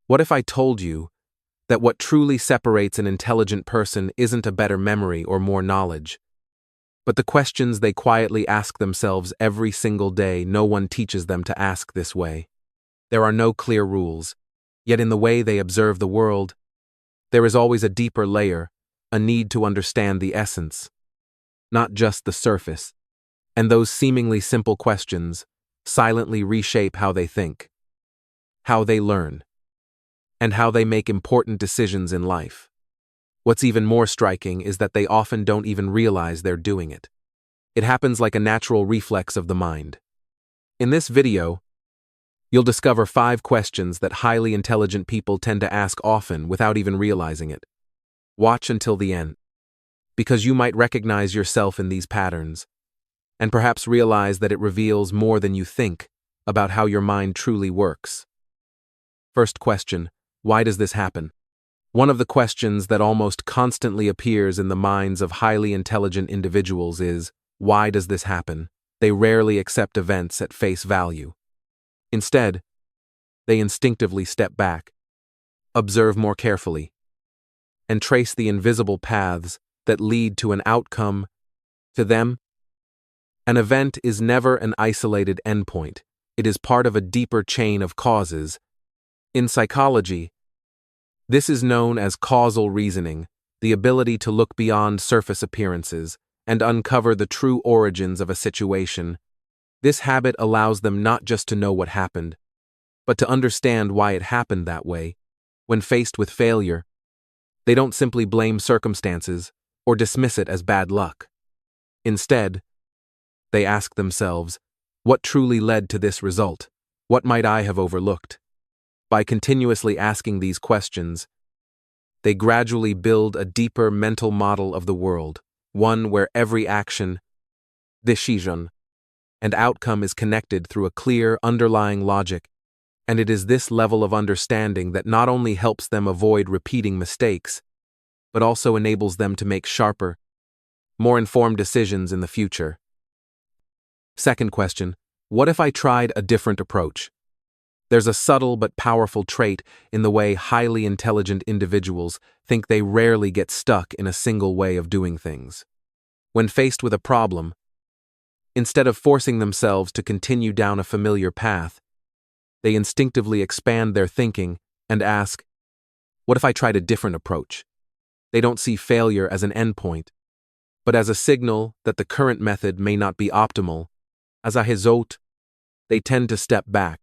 What if I told you that what truly separates an intelligent person isn't a better memory or more knowledge, but the questions they quietly ask themselves every single day? No one teaches them to ask this way. There are no clear rules, yet in the way they observe the world, there is always a deeper layer, a need to understand the essence, not just the surface. And those seemingly simple questions silently reshape how they think, how they learn, and how they make important decisions in life. What's even more striking is that they often don't even realize they're doing it. It happens like a natural reflex of the mind. In this video, you'll discover 5 questions that highly intelligent people tend to ask often without even realizing it. Watch until the end, because you might recognize yourself in these patterns, and perhaps realize that it reveals more than you think about how your mind truly works. First question: why does this happen? One of the questions that almost constantly appears in the minds of highly intelligent individuals is, why does this happen? They rarely accept events at face value. Instead, they instinctively step back, observe more carefully, and trace the invisible paths that lead to an outcome. To them, an event is never an isolated endpoint. It is part of a deeper chain of causes. In psychology, this is known as causal reasoning, the ability to look beyond surface appearances and uncover the true origins of a situation. This habit allows them not just to know what happened, but to understand why it happened that way. When faced with failure, they don't simply blame circumstances or dismiss it as bad luck. Instead, they ask themselves, what truly led to this result? What might I have overlooked? By continuously asking these questions, they gradually build a deeper mental model of the world, one where every action, decision, and outcome is connected through a clear underlying logic. And it is this level of understanding that not only helps them avoid repeating mistakes, but also enables them to make sharper, more informed decisions in the future. Second question: what if I tried a different approach? There's a subtle but powerful trait in the way highly intelligent individuals think. They rarely get stuck in a single way of doing things. When faced with a problem, instead of forcing themselves to continue down a familiar path, they instinctively expand their thinking and ask, what if I tried a different approach? They don't see failure as an endpoint, but as a signal that the current method may not be optimal. As a result, they tend to step back,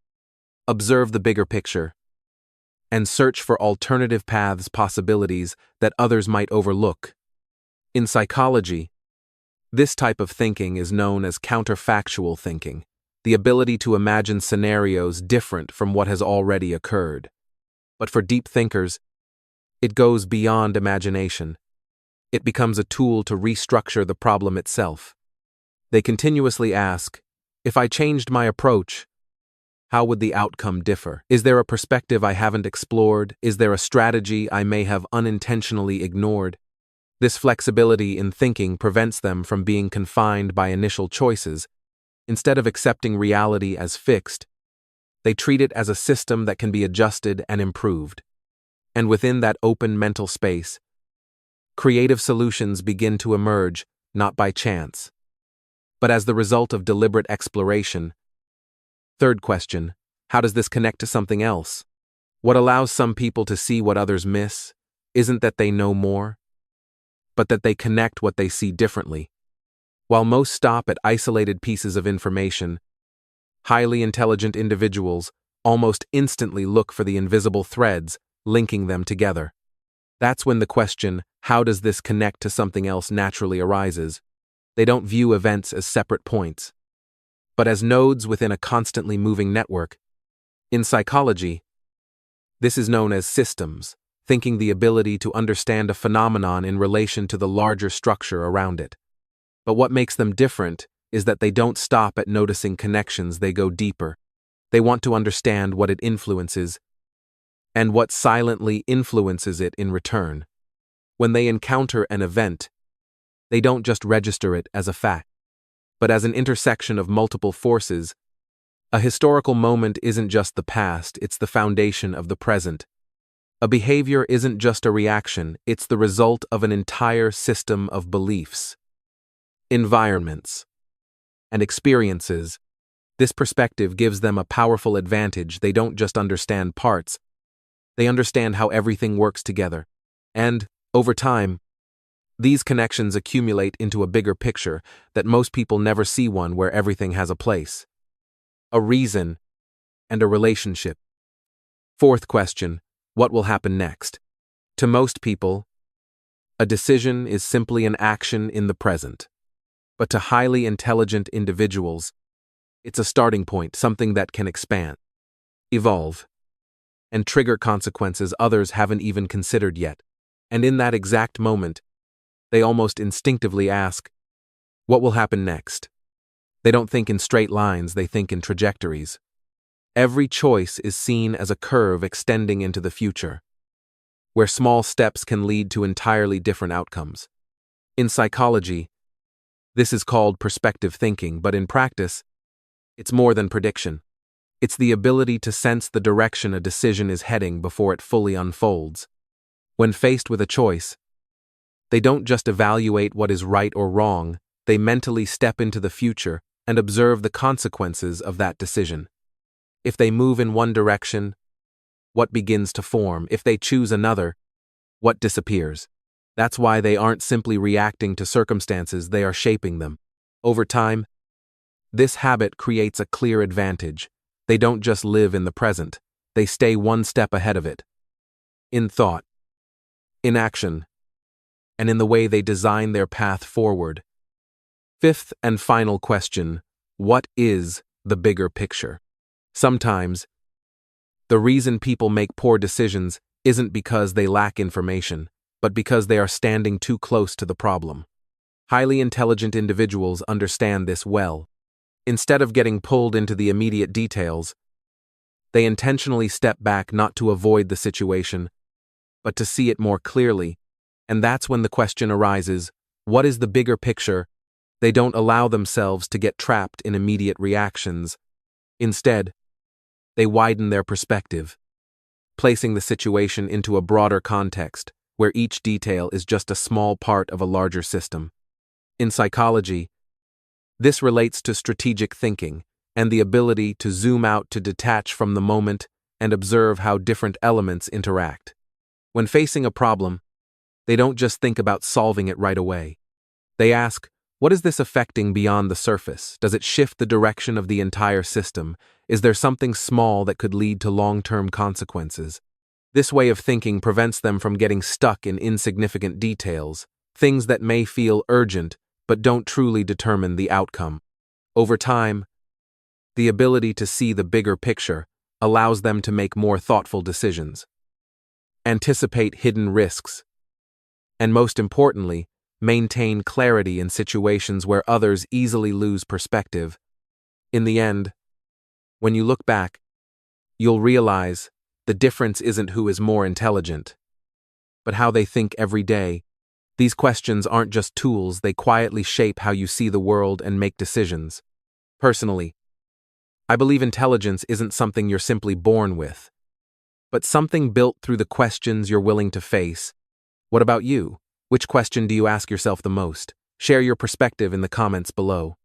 observe the bigger picture, and search for alternative paths, possibilities that others might overlook. In psychology, this type of thinking is known as counterfactual thinking, the ability to imagine scenarios different from what has already occurred. But for deep thinkers, it goes beyond imagination. It becomes a tool to restructure the problem itself. They continuously ask, if I changed my approach, how would the outcome differ? Is there a perspective I haven't explored? Is there a strategy I may have unintentionally ignored? This flexibility in thinking prevents them from being confined by initial choices. Instead of accepting reality as fixed, they treat it as a system that can be adjusted and improved. And within that open mental space, creative solutions begin to emerge, not by chance, but as the result of deliberate exploration. Third question: how does this connect to something else? What allows some people to see what others miss isn't that they know more, but that they connect what they see differently. While most stop at isolated pieces of information, highly intelligent individuals almost instantly look for the invisible threads linking them together. That's when the question, how does this connect to something else, naturally arises. They don't view events as separate points, but as nodes within a constantly moving network. In psychology, this is known as systems, thinking, the ability to understand a phenomenon in relation to the larger structure around it. But what makes them different is that they don't stop at noticing connections, they go deeper. They want to understand what it influences and what silently influences it in return. When they encounter an event, they don't just register it as a fact, but as an intersection of multiple forces. A historical moment isn't just the past, it's the foundation of the present. A behavior isn't just a reaction, it's the result of an entire system of beliefs, environments, and experiences. This perspective gives them a powerful advantage. They don't just understand parts, they understand how everything works together. And, over time, these connections accumulate into a bigger picture that most people never see, one where everything has a place, a reason, and a relationship. Fourth question, what will happen next? To most people, a decision is simply an action in the present. But to highly intelligent individuals, it's a starting point, something that can expand, evolve, and trigger consequences others haven't even considered yet. And in that exact moment, they almost instinctively ask, what will happen next? They don't think in straight lines, they think in trajectories. Every choice is seen as a curve extending into the future, where small steps can lead to entirely different outcomes. In psychology, this is called perspective thinking, but in practice, it's more than prediction. It's the ability to sense the direction a decision is heading before it fully unfolds. When faced with a choice, they don't just evaluate what is right or wrong, they mentally step into the future and observe the consequences of that decision. If they move in one direction, what begins to form? If they choose another, what disappears? That's why they aren't simply reacting to circumstances, they are shaping them. Over time, this habit creates a clear advantage. They don't just live in the present, they stay one step ahead of it. In thought, in action, and in the way they design their path forward. Fifth and final question, what is the bigger picture? Sometimes, the reason people make poor decisions isn't because they lack information, but because they are standing too close to the problem. Highly intelligent individuals understand this well. Instead of getting pulled into the immediate details, they intentionally step back not to avoid the situation, but to see it more clearly. And that's when the question arises, what is the bigger picture? They don't allow themselves to get trapped in immediate reactions. Instead, they widen their perspective, placing the situation into a broader context, where each detail is just a small part of a larger system. In psychology, this relates to strategic thinking and the ability to zoom out, to detach from the moment and observe how different elements interact. When facing a problem, they don't just think about solving it right away. They ask, what is this affecting beyond the surface? Does it shift the direction of the entire system? Is there something small that could lead to long-term consequences? This way of thinking prevents them from getting stuck in insignificant details, things that may feel urgent but don't truly determine the outcome. Over time, the ability to see the bigger picture allows them to make more thoughtful decisions, anticipate hidden risks, and most importantly, maintain clarity in situations where others easily lose perspective. In the end, when you look back, you'll realize the difference isn't who is more intelligent, but how they think every day. These questions aren't just tools, they quietly shape how you see the world and make decisions. Personally, I believe intelligence isn't something you're simply born with, but something built through the questions you're willing to face. What about you? Which question do you ask yourself the most? Share your perspective in the comments below.